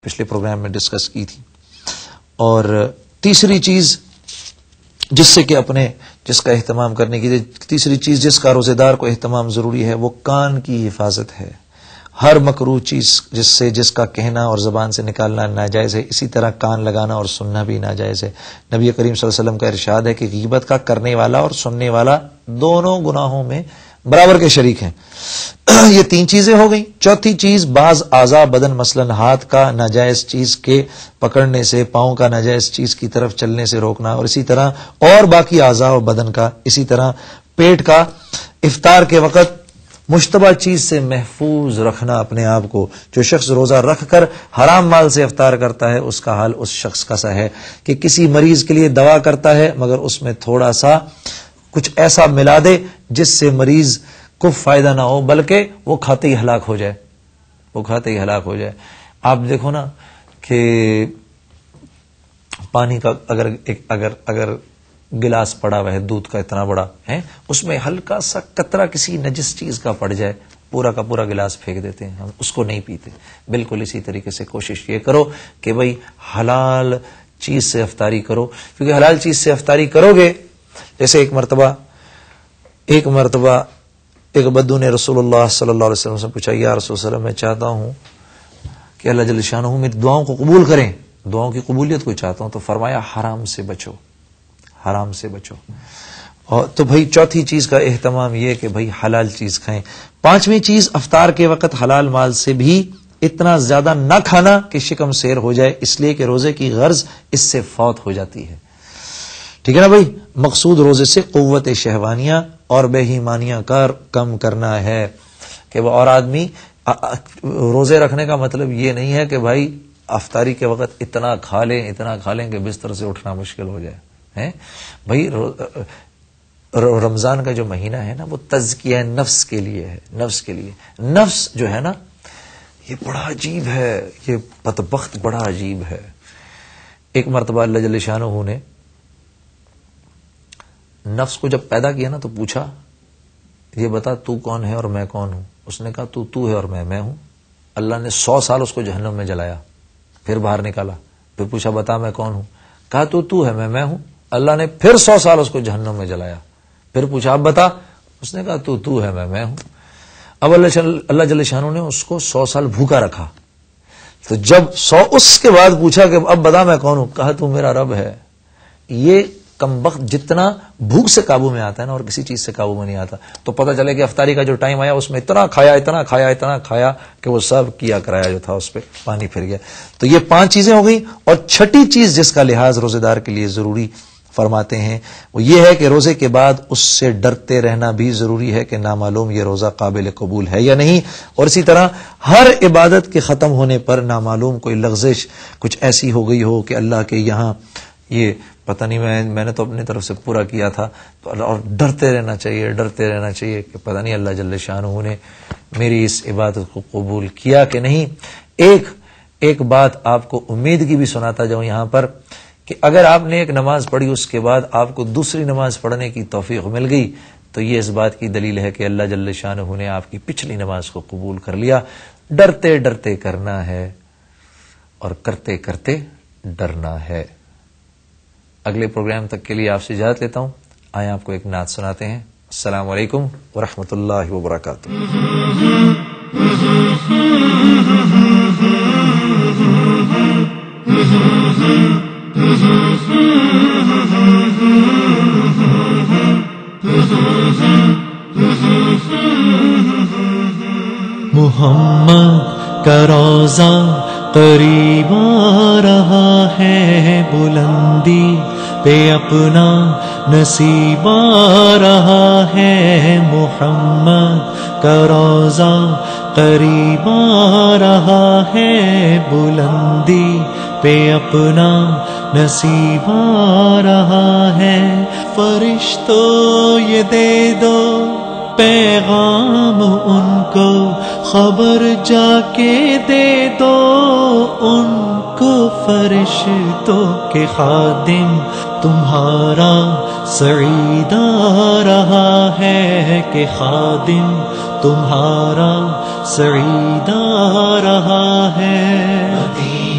پچھلے پروگرام میں ڈسکس کی تھی. اور تیسری چیز جس سے کہ جس کا اہتمام کرنے کی تیسری چیز جس کا روزے دار کو اہتمام ضروری ہے وہ کان کی حفاظت ہے. ہر مکروہ چیز جس کا کہنا اور زبان سے نکالنا ناجائز ہے، اسی طرح کان لگانا اور سننا بھی ناجائز ہے. نبی کریم صلی اللہ علیہ وسلم کا ارشاد ہے کہ غیبت کا کرنے والا اور سننے والا دونوں گناہوں میں برابر کے شریک ہیں. یہ تین چیزیں ہو گئیں. چوتھی چیز بعض اعضاء بدن مثلا ہاتھ کا ناجائز چیز کے پکڑنے سے، پاؤں کا ناجائز چیز کی طرف چلنے سے روکنا، اور اسی طرح اور باقی اعضاء بدن کا، اسی طرح پیٹ کا افطار کے وقت مشتبہ چیز سے محفوظ رکھنا اپنے آپ کو. جو شخص روزہ رکھ کر حرام مال سے افطار کرتا ہے اس کا حال اس شخص کا سا ہے کہ کسی مریض کے لیے دوا کرتا ہے مگر اس میں تھوڑا سا کچھ ایسا ملا دے جس سے مریض کو فائدہ نہ ہو بلکہ وہ کھاتے ہی ہلاک ہو جائے. آپ دیکھو نا کہ پانی کا اگر گلاس پڑا ہوا ہے دودھ کا اتنا بڑا ہے، اس میں ہلکا سا قطرہ کسی نجس چیز کا پڑ جائے، پورا کا پورا گلاس پھینک دیتے ہیں، ہم اس کو نہیں پیتے. بالکل اسی طریقے سے کوشش یہ کرو کہ بھئی حلال چیز سے افطاری کرو، کیونکہ حلال چیز سے افطاری کرو گے. جیسے ایک مرتبہ ایک بدو نے رسول اللہ صلی اللہ علیہ وسلم سے پوچھا، یا رسول اللہ میں چاہتا ہوں کہ اللہ جل شانہ میری دعاؤں کو قبول کریں، دعاؤں کی قبولیت کو چاہتا ہوں. تو فرمایا حرام سے بچو. اور تو بھائی چوتھی چیز کا اہتمام یہ کہ بھائی حلال چیز کھائیں. پانچویں چیز افطار کے وقت حلال مال سے بھی اتنا زیادہ نہ کھانا کہ شکم سیر ہو جائے، اس لیے کہ روزے کی غرض اس سے فوت ہو جاتی ہے. ٹھیک ہے نا بھائی. مقصود روزے سے قوت شہوانیہ اور بے ایمانیہ کا کم کرنا ہے. کہ وہ اور آدمی روزے رکھنے کا مطلب یہ نہیں ہے کہ بھائی افطاری کے وقت اتنا کھا لیں کہ بستر سے اٹھنا مشکل ہو جائے. بھائی رمضان کا جو مہینہ ہے نا وہ تزکیہ نفس کے لیے ہے. نفس جو ہے نا یہ بڑا عجیب ہے، یہ بدبخت بڑا عجیب ہے. ایک مرتبہ اللہ جل شانہ نے نفس کو جب پیدا کیا نا تو پوچھا، یہ بتا تو کون ہے اور میں کون ہوں؟ اس نے کہا تو ہے اور میں ہوں. اللہ نے 100 سال اس کو جہنم میں جلایا، پھر باہر نکالا، پھر پوچھا بتا میں کون ہوں؟ کہا تو ہے میں ہوں. اللہ نے پھر 100 سال اس کو جہنم میں جلایا، پھر پوچھا اب بتا. اس نے کہا تو ہے میں ہوں. اب اللہ جل شانہ نے اس کو 100 سال بھوکا رکھا. تو جب 100 اس کے بعد پوچھا کہ اب بتا میں کون ہوں؟ کہا تو میرا رب ہے. یہ کمبخت جتنا بھوک سے قابو میں آتا ہے نا اور کسی چیز سے قابو میں نہیں آتا. تو پتہ چلے کہ افطاری کا جو ٹائم آیا اس میں اتنا کھایا کہ وہ سب کیا کرایا جو تھا اس پہ پانی پھر گیا. تو یہ 5 چیزیں ہو گئی. اور چھٹی چیز جس کا لحاظ روزے دار کے لیے ضروری فرماتے ہیں وہ یہ ہے کہ روزے کے بعد اس سے ڈرتے رہنا بھی ضروری ہے کہ نامعلوم یہ روزہ قابل قبول ہے یا نہیں. اور اسی طرح ہر عبادت کے ختم ہونے پر نامعلوم کوئی لغزش کچھ ایسی ہو گئی ہو کہ اللہ کے یہاں یہ پتہ نہیں میں نے تو اپنی طرف سے پورا کیا تھا، اور ڈرتے رہنا چاہیے کہ پتہ نہیں اللہ جل شانہ نے میری اس عبادت کو قبول کیا کہ نہیں. ایک بات آپ کو امید کی بھی سناتا جاؤں یہاں پر کہ اگر آپ نے ایک نماز پڑھی اس کے بعد آپ کو دوسری نماز پڑھنے کی توفیق مل گئی تو یہ اس بات کی دلیل ہے کہ اللہ جل شانہ نے آپ کی پچھلی نماز کو قبول کر لیا. ڈرتے کرنا ہے اور کرتے ڈرنا ہے. اگلے پروگرام تک کے لیے آپ سے اجازت لیتا ہوں. آئیں آپ کو ایک نعت سناتے ہیں. السلام علیکم ورحمۃ اللہ وبرکاتہ. محمد کا روزہ قریب آ رہا ہے، بلندی پہ اپنا نصیب آ رہا ہے. محمد کا روزہ قریب آ رہا ہے، بلندی پہ اپنا نصیب آ رہا ہے. فرشتوں یہ دے دو پیغام ان کو، خبر جا کے دے دو ان کو. فرشتوں کے خادم تمہارا سعید آ رہا ہے کہ خادم تمہارا سعید آ رہا ہے.